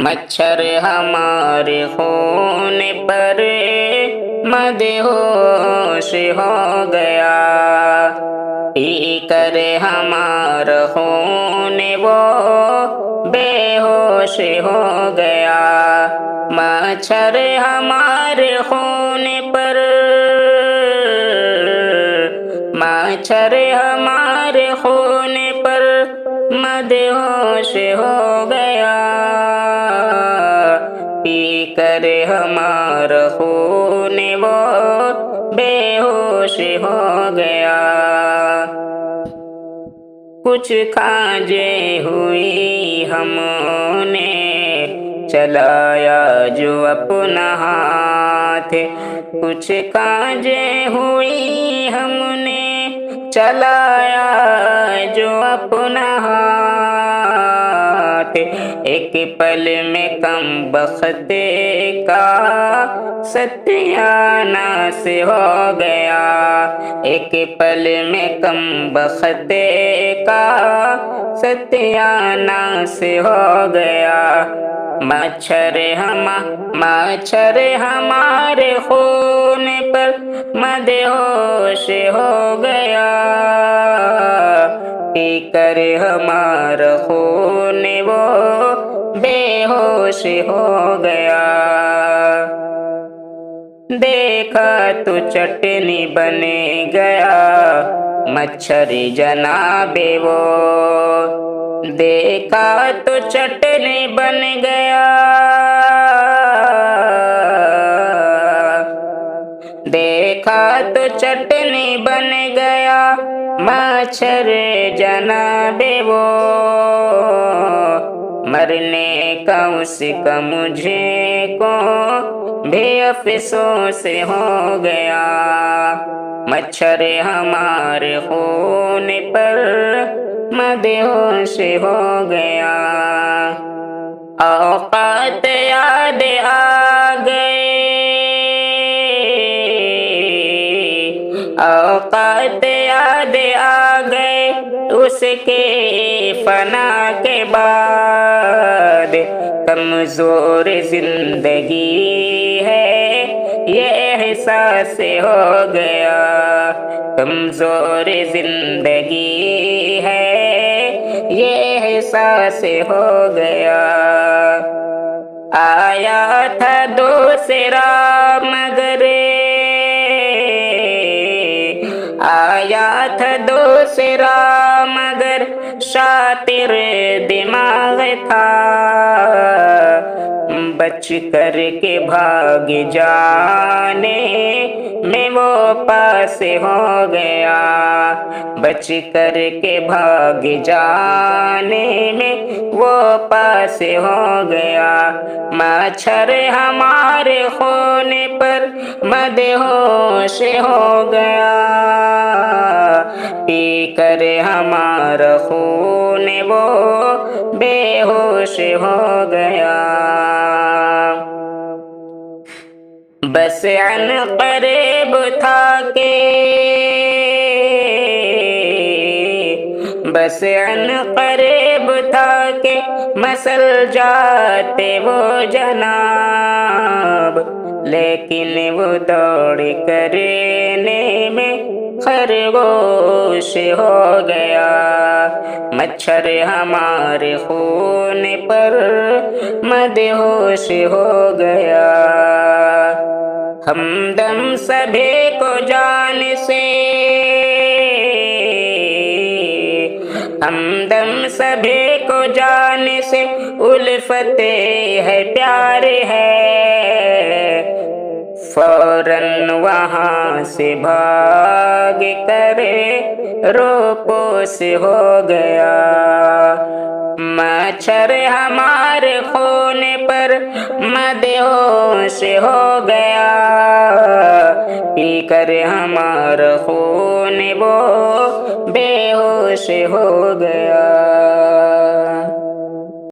مچھر ہمارے خون پر مدہوش ہو گیا، پی کر ہمارا خون وہ بے ہوش ہو گیا۔ مچھر ہمارے خون پر، مچھر ہمارے خون پر مدہوش ہو گیا، پی کر ہمارا خون وہ بے ہوش ہو گیا۔ کچھ کھانجیں ہوئی ہم نے چلایا جو اپنا ہاتھ، کچھ کھانجیں ہوئی ہم نے چلایا جو اپنا ہاتھ، ایک پل میں کم بخت کا ستیہ ناش ہو گیا، ایک پل میں کم بخت کا ستیہ ناش ہو گیا۔ مچھر ہمارے خون پر مدہوش ہو گیا، پی کر ہمارا خون وہ بے ہوش ہو گیا۔ دیکھا تو چٹنی بن گیا مچھر جناب وہ، دیکھا تو چٹنی بن گیا، دیکھا تو چٹنی بن گیا مچھر جناب وہ، مرنے کا اس کا مجھے کو بھی افسوس ہو گیا۔ مچھر ہمارے خون پر مدہوش ہو گیا۔ اوقات یاد آ گئے، اوقات یاد آ گئے اس کے فنا کے بعد، کمزور زندگی ہے یہ احساس ہو گیا، کمزور زندگی ہے یہ احساس ہو گیا۔ آیا تھا دوسرا مگر، آیا تھا دوسرا مگر شاطر دماغ تھا، بچ کر کے بھاگ جانے میں وہ پاس ہو گیا، بچ کر کے بھاگ جانے میں وہ پاس ہو گیا۔ مچھر ہمارے خون پر مدہوش ہو گیا، پی کر ہمارا خون وہ بے ہوش ہو گیا۔ بس عن قریب تھا کہ، بس عن قریب تھا کہ مسل جاتے وہ جناب، لیکن وہ دوڑ کرنے میں خرگوش ہو گیا۔ مچھر ہمارے خون پر مدہوش ہو گیا۔ ہمدم سبھی کو جان سے، ہمدم سبھی کو جان سے الفت ہے پیار ہے، فوراً وہاں سے بھاگ کر روپوش ہو گیا۔ مچھر ہمارے خون پر مدہوش ہو گیا، پی کر ہمارا خون وہ بے ہوش ہو گیا۔